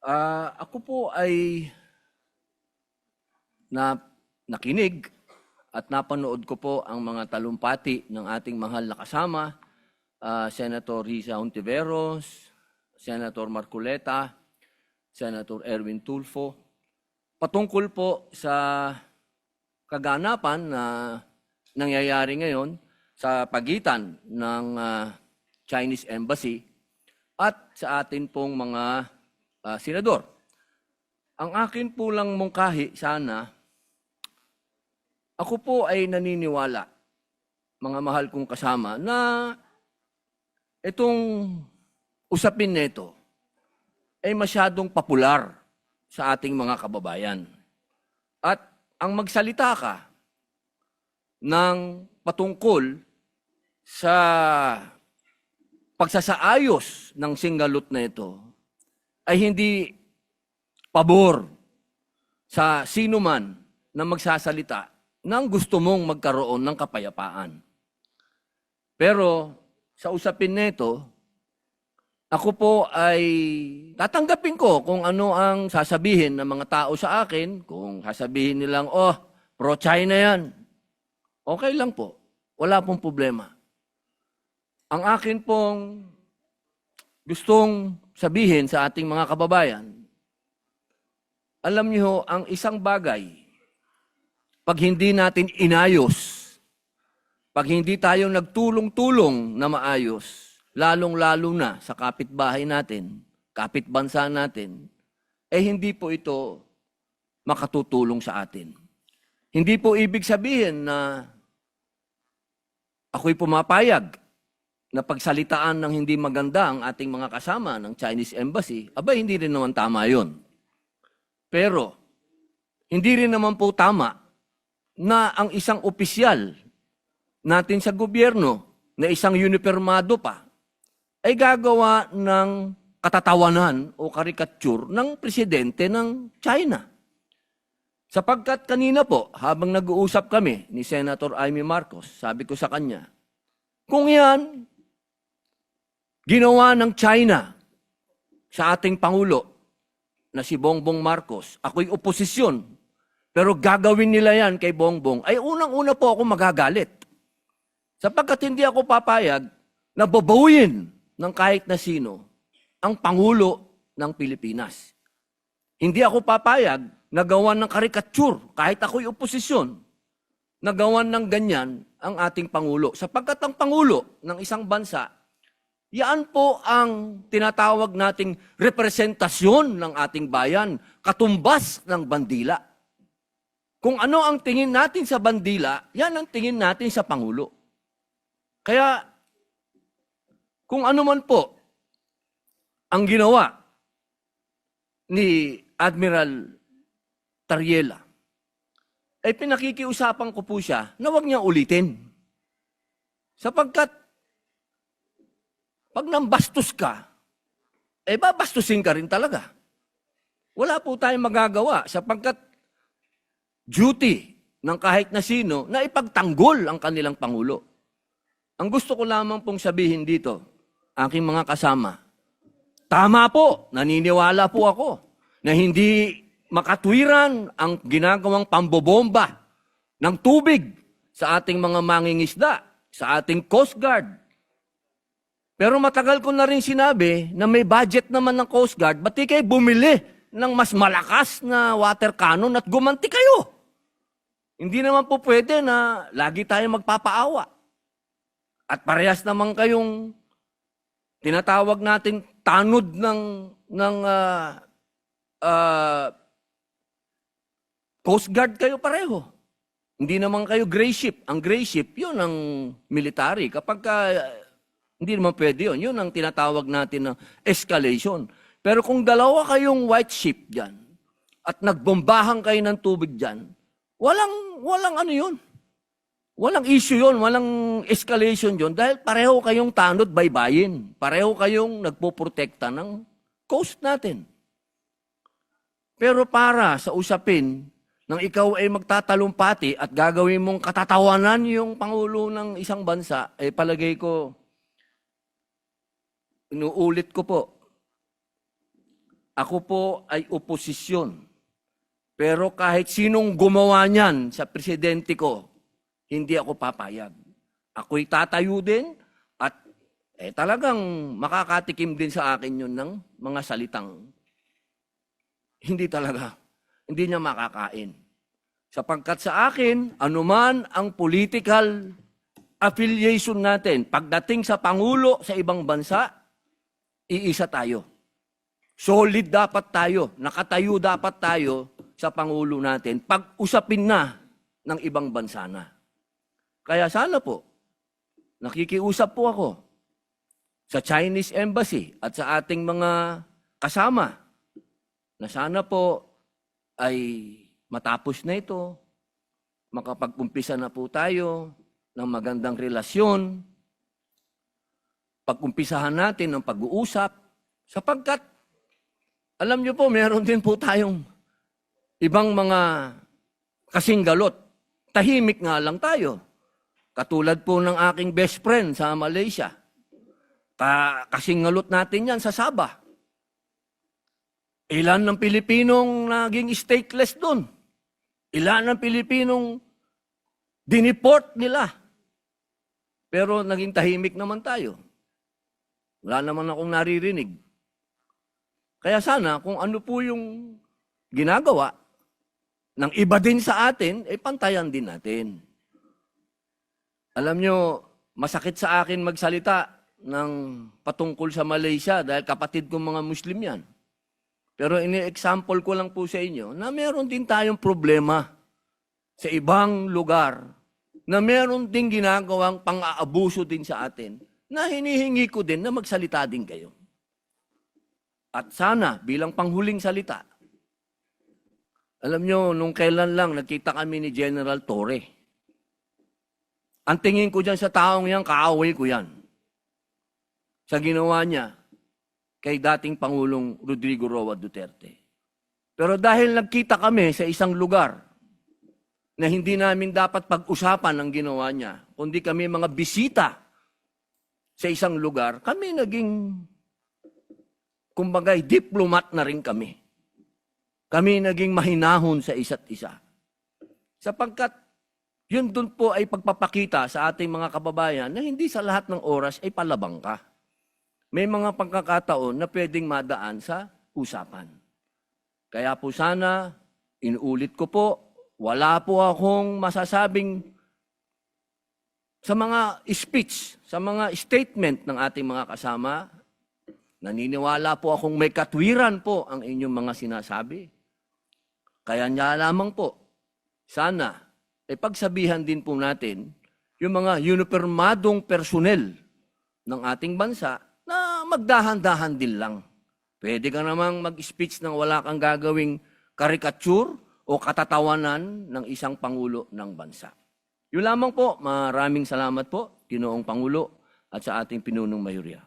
Ako po ay nakinig at napanood ko po ang mga talumpati ng ating mahal na kasama, Senator Risa Hontiveros, Senator Marcoleta, Senator Erwin Tulfo, patungkol po sa kaganapan na nangyayari ngayon sa pagitan ng Chinese Embassy at sa atin pong mga senador. Ang akin po lang mungkahi sana, ako po ay naniniwala, mga mahal kong kasama, na itong usapin nito ay masyadong popular sa ating mga kababayan. At ang magsalita ka ng patungkol sa pagsasaayos ng singalot na ito ay hindi pabor sa sino man na magsasalita nang gusto mong magkaroon ng kapayapaan. Pero sa usapin nito, ako po ay tatanggapin ko kung ano ang sasabihin ng mga tao sa akin. Kung sasabihin nilang, pro-China yan. Okay lang po. Wala pong problema. Ang akin pong gustong sabihin sa ating mga kababayan, alam niyo, ang isang bagay, pag hindi natin inayos, pag hindi tayo nagtulong-tulong na maayos, lalong-lalo na sa kapitbahay natin, kapitbansa natin, hindi po ito makatutulong sa atin. Hindi po ibig sabihin na ako'y pumapayag na pagsalitaan ng hindi maganda ang ating mga kasama ng Chinese Embassy. Hindi rin naman tama yun. Pero, hindi rin naman po tama na ang isang opisyal natin sa gobyerno na isang unipermado pa ay gagawa ng katatawanan o karikature ng presidente ng China. Sapagkat kanina po, habang nag-uusap kami ni Senator Amy Marcos, sabi ko sa kanya, kung yan ginawa ng China sa ating Pangulo na si Bongbong Marcos, ako'y oposisyon, pero gagawin nila yan kay Bongbong, ay unang-una po ako magagalit. Sapagkat hindi ako papayag na babawin ng kahit na sino ang Pangulo ng Pilipinas. Hindi ako papayag na gawan ng karikature kahit ako'y oposisyon, na gawan ng ganyan ang ating Pangulo. Sapagkat ang Pangulo ng isang bansa, yan po ang tinatawag nating representasyon ng ating bayan, katumbas ng bandila. Kung ano ang tingin natin sa bandila, yan ang tingin natin sa Pangulo. Kaya, kung ano man po ang ginawa ni Admiral Tariela, ay pinakikiusapan ko po siya na huwag niya ulitin. Sapagkat, pag nambastos ka, babastusin ka rin talaga. Wala po tayong magagawa sapagkat duty ng kahit na sino na ipagtanggol ang kanilang Pangulo. Ang gusto ko lamang pong sabihin dito, aking mga kasama, tama po, naniniwala po ako na hindi makatwiran ang ginagawang pambobomba ng tubig sa ating mga mangingisda, sa ating Coast Guard. Pero matagal ko na rin sinabi na may budget naman ng Coast Guard, ba't di kayo bumili ng mas malakas na water cannon at gumanti kayo? Hindi naman po pwede na lagi tayo magpapaawa. At parehas naman kayong tinatawag natin tanod ng Coast Guard kayo pareho. Hindi naman kayo gray ship. Ang gray ship, yun ang military. Kapag hindi naman pwede yun. Yun ang tinatawag natin na escalation. Pero kung dalawa kayong white ship dyan at nagbombahan kayo ng tubig dyan, walang ano yun. Walang issue yun, walang escalation yun dahil pareho kayong tanod baybayin. Pareho kayong nagpoprotekta ng coast natin. Pero para sa usapin nang ikaw ay magtatalumpati at gagawin mong katatawanan yung Pangulo ng isang bansa, palagay ko, inuulit ko po, Ako po ay oposisyon. Pero kahit sinong gumawa niyan sa presidente ko, hindi ako papayag. Ako'y tatayo din at talagang makakatikim din sa akin yun ng mga salitang hindi niya makakain. Sapagkat sa akin, anuman ang political affiliation natin, pagdating sa Pangulo sa ibang bansa, iisa tayo. Solid dapat tayo, nakatayo dapat tayo sa Pangulo natin, pag-usapin na ng ibang bansa na. Kaya sana po, nakikiusap po ako sa Chinese Embassy at sa ating mga kasama na sana po ay matapos na ito, makapag-umpisa na po tayo ng magandang relasyon, pag-umpisahan natin ng pag-uusap, sapagkat, alam niyo po, meron din po tayong ibang mga kasinggalot. Tahimik nga lang tayo. Katulad po ng aking best friend sa Malaysia. Kasingalot natin yan sa Sabah. Ilan ng Pilipinong naging stateless doon? Ilan ng Pilipinong dineport nila? Pero naging tahimik naman tayo. Wala naman akong naririnig. Kaya sana kung ano po yung ginagawa ng iba din sa atin, pantayan din natin. Alam nyo, masakit sa akin magsalita ng patungkol sa Malaysia dahil kapatid kong mga Muslim yan. Pero ini-example ko lang po sa inyo na meron din tayong problema sa ibang lugar na meron din ginagawang pang-aabuso din sa atin na hinihingi ko din na magsalita din kayo. At sana, bilang panghuling salita, alam nyo, nung kailan lang, nagkita kami ni General Torre. Ang tingin ko dyan sa taong yan, kaaway ko yan. Sa ginawa niya kay dating Pangulong Rodrigo Roa Duterte. Pero dahil nagkita kami sa isang lugar na hindi namin dapat pag-usapan ang ginawa niya, kundi kami mga bisita sa isang lugar, kami naging, kumbagay, diplomat na rin kami. Kami naging mahinahon sa isa't isa. Sapagkat yun dun po ay pagpapakita sa ating mga kababayan na hindi sa lahat ng oras ay palabang ka. May mga pagkakataon na pwedeng madaan sa usapan. Kaya po sana, inuulit ko po, wala po akong masasabing sa mga speech, sa mga statement ng ating mga kasama. Naniniwala po akong may katwiran po ang inyong mga sinasabi. Kaya niya lamang po, sana, pagsabihan din po natin yung mga unipermadong personel ng ating bansa na magdahan-dahan din lang. Pwede ka namang mag-speech nang wala kang gagawing karikature o katatawanan ng isang Pangulo ng bansa. Yun lamang po, maraming salamat po, Ginoong Pangulo at sa ating pinunong mayurya.